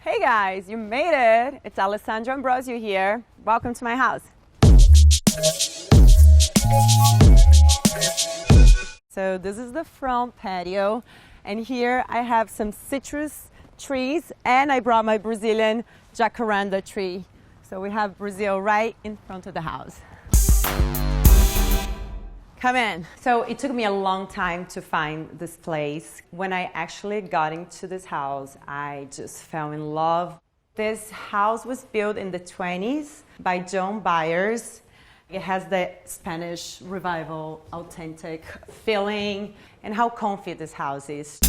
Hey guys, you made it! It's Alessandra Ambrosio here. Welcome to my house. So this is the front patio, and here I have some citrus trees, and I brought my Brazilian jacaranda tree. So we have Brazil right in front of the house. Come in. So it took me a long time to find this place. When I actually got into this house, I just fell in love. This house was built in the 20s by John Byers. It has the Spanish revival, authentic feeling, and how comfy this house is.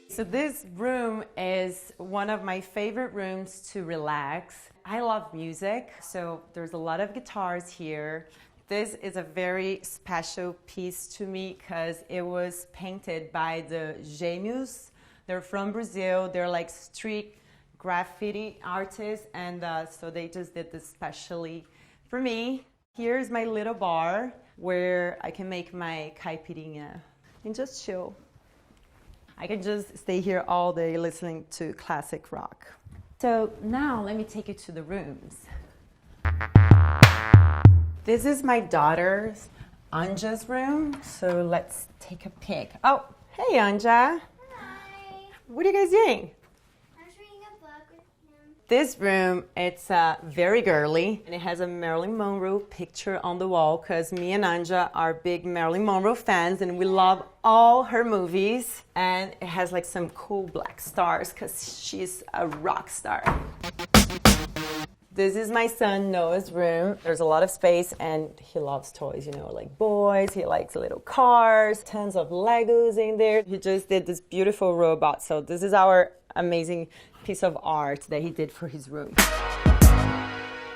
So this room is one of my favorite rooms to relax. I love music, so there's a lot of guitars here. This is a very special piece to me because it was painted by the Gêmeos. They're from Brazil. They're like street graffiti artists, and so they just did this specially for me. Here's my little bar where I can make my caipirinha and just chill. I can just stay here all day listening to classic rock. So now let me take you to the rooms. This is my daughter's, Anja's room, so let's take a peek. Oh, hey Anja. Hi. What are you guys doing? I was reading a book with him. This room, it's very girly, and it has a Marilyn Monroe picture on the wall because me and Anja are big Marilyn Monroe fans, and we love all her movies. And it has like some cool black stars because she's a rock star. This is my son Noah's room. There's a lot of space, and he loves toys, you know, like boys. He likes little cars, tons of Legos in there. He just did this beautiful robot. So this is our amazing piece of art that he did for his room.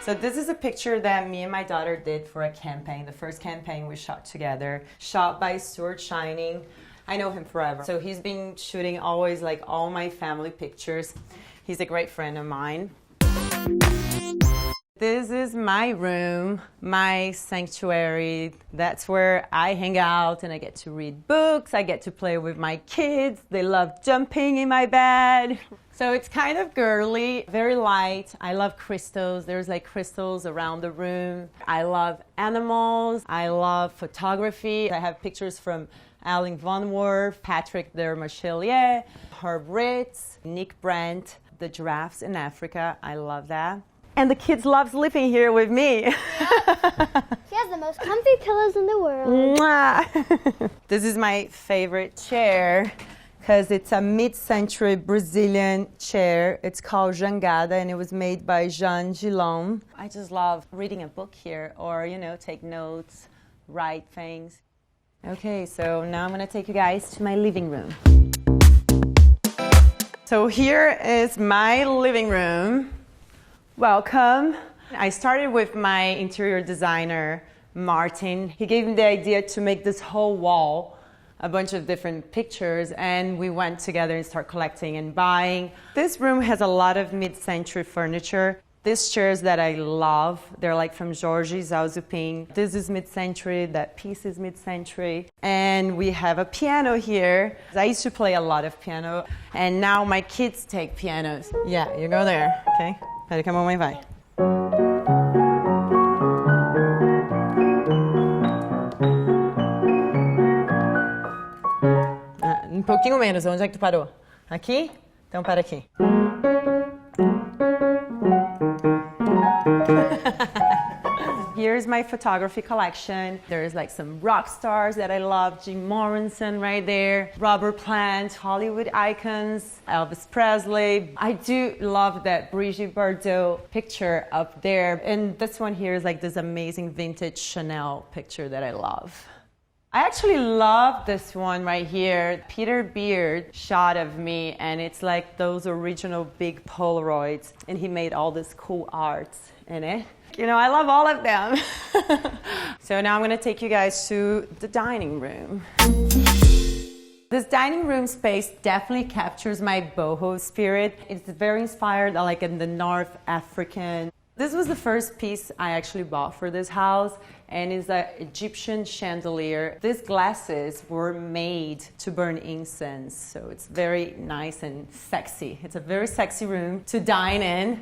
So this is a picture that me and my daughter did for a campaign, the first campaign we shot together, shot by Stuart Shining. I know him forever. So he's been shooting always like all my family pictures. He's a great friend of mine. This is my room, my sanctuary. That's where I hang out and I get to read books. I get to play with my kids. They love jumping in my bed. So it's kind of girly, very light. I love crystals. There's like crystals around the room. I love animals. I love photography. I have pictures from Allen Von Werf, Patrick de Marchelier, Herb Ritts, Nick Brandt, the giraffes in Africa. I love that. And the kids love sleeping here with me. She has the most comfy pillows in the world. Mwah. This is my favorite chair because it's a mid-century Brazilian chair. It's called jangada, and it was made by Jean Gillon. I just love reading a book here, or, you know, take notes, write things. Okay, so now I'm going to take you guys to my living room. So here is my living room. Welcome. I started with my interior designer, Martin. He gave me the idea to make this whole wall a bunch of different pictures, and we went together and started collecting and buying. This room has a lot of mid-century furniture. These chairs that I love, they're like from Georges Zalzupin. This is mid-century, that piece is mid-century. And we have a piano here. I used to play a lot of piano, and now my kids take pianos. Yeah, you go there, okay? Espera que a mamãe vai. Um pouquinho menos. Onde é que tu parou? Aqui? Então para aqui. Here's my photography collection. There's like some rock stars that I love. Jim Morrison right there. Robert Plant, Hollywood icons, Elvis Presley. I do love that Brigitte Bardot picture up there. And this one here is like this amazing vintage Chanel picture that I love. I actually love this one right here. Peter Beard shot of me, and it's like those original big Polaroids, and he made all this cool art in it. You know, I love all of them. So now I'm going to take you guys to the dining room. This dining room space definitely captures my boho spirit. It's very inspired like in the North African This was the first piece I actually bought for this house, and it's an Egyptian chandelier. These glasses were made to burn incense, so it's very nice and sexy. It's a very sexy room to dine in.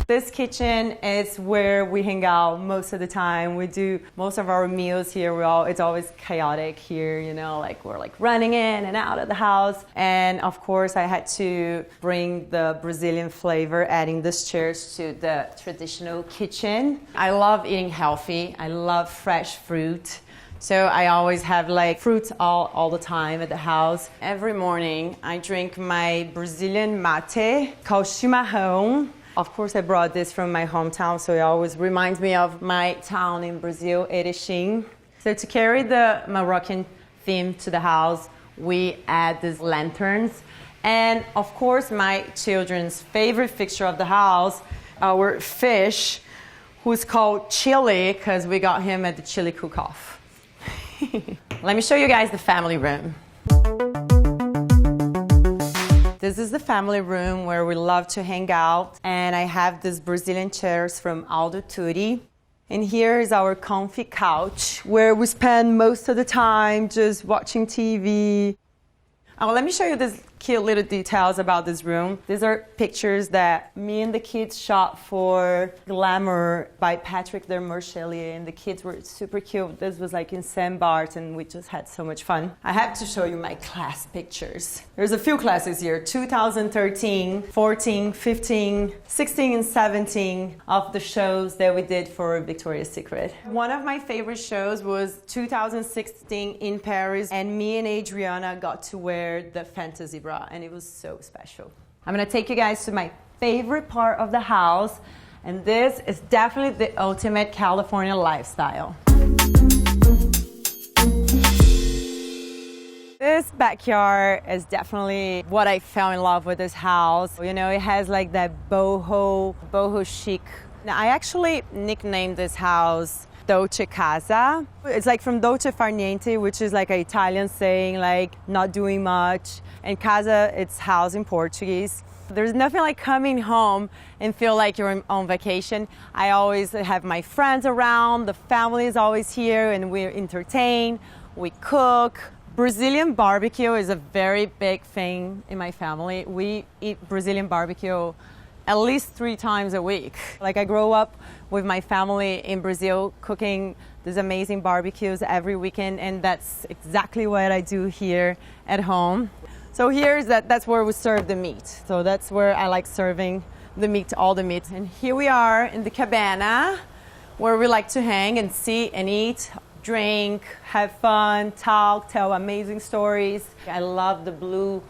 This kitchen is where we hang out most of the time. We do most of our meals here. It's always chaotic here, you know, like we're like running in and out of the house. And of course, I had to bring the Brazilian flavor, adding these chairs to the traditional kitchen. I love eating healthy. I love fresh fruit. So I always have like fruits all the time at the house. Every morning, I drink my Brazilian mate called chimarrão. Of course, I brought this from my hometown, so it always reminds me of my town in Brazil, Erechim. So to carry the Moroccan theme to the house, we add these lanterns. And of course, my children's favorite fixture of the house, our fish, who's called Chili, because we got him at the chili cook-off. Let me show you guys the family room. This is the family room where we love to hang out, and I have these Brazilian chairs from Aldo Tutti. And here is our comfy couch where we spend most of the time just watching TV. Oh, let me show you these cute little details about this room. These are pictures that me and the kids shot for Glamour by Patrick de Marchelier, and the kids were super cute. This was like in Saint Bart, and we just had so much fun. I have to show you my class pictures. There's a few classes here, 2013, 14, 15, 16, and 17 of the shows that we did for Victoria's Secret. One of my favorite shows was 2016 in Paris, and me and Adriana got to wear the fantasy bra, and it was so special. I'm gonna take you guys to my favorite part of the house, and this is definitely the ultimate California lifestyle. This backyard is definitely what I fell in love with this house. You know, it has like that boho chic. Now, I actually nicknamed this house Dolce Casa. It's like from Dolce Far Niente, which is like an Italian saying like not doing much, and casa, it's house in Portuguese. There's nothing like coming home and feel like you're on vacation. I always have my friends around, the family is always here, and we entertain, we cook. Brazilian barbecue is a very big thing in my family. We eat Brazilian barbecue at least 3 times a week. Like I grew up with my family in Brazil cooking these amazing barbecues every weekend, and that's exactly what I do here at home. So that's where we serve the meat. So that's where I like serving the meat, all the meat. And here we are in the cabana where we like to hang and sit and eat, drink, have fun, talk, tell amazing stories. I love the blue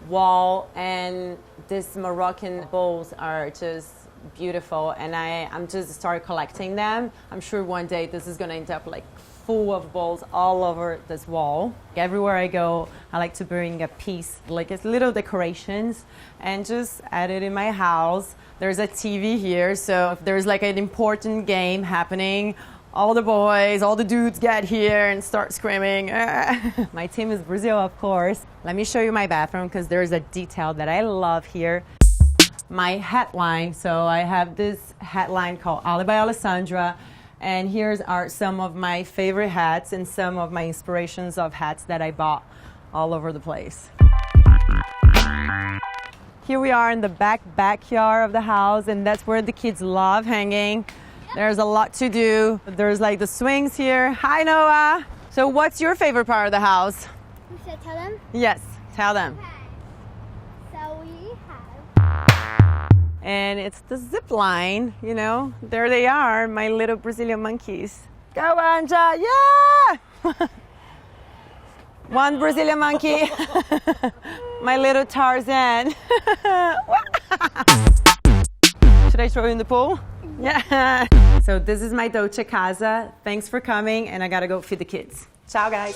wall, and these Moroccan bowls are just beautiful, and I'm just started collecting them. I'm sure one day this is gonna end up like full of bowls all over this wall. Everywhere I go, I like to bring a piece, like it's little decorations, and just add it in my house. There's a TV here, so if there's like an important game happening, all the boys, all the dudes get here and start screaming. My team is Brazil, of course. Let me show you my bathroom, because there's a detail that I love here. My headline. So I have this headline called Ale by Alessandra, and here's are some of my favorite hats and some of my inspirations of hats that I bought all over the place. Here we are in the backyard of the house, and that's where the kids love hanging. There's a lot to do. There's like the swings here. Hi, Noah. So what's your favorite part of the house? We should tell them? Yes, tell them. Okay. So we have... And it's the zip line, you know. There they are, my little Brazilian monkeys. Go, Anja, yeah! One Brazilian monkey. My little Tarzan. Should I throw you in the pool? Yeah. So this is my Dolce Casa. Thanks for coming, and I gotta go feed the kids. Ciao, guys.